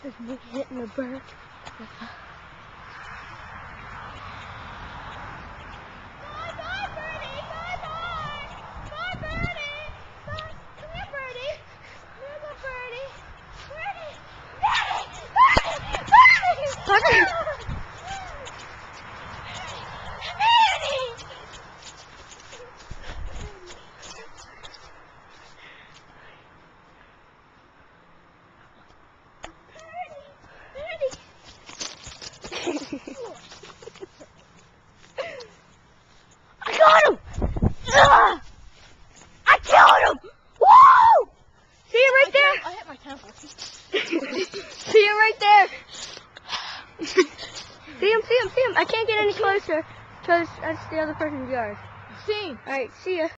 There's me hitting the bird. I got him! I killed him! Woo! See him right there? I hit my temple. See him right there? See him. I can't get any closer because that's the other person's yard. See? Alright, see ya.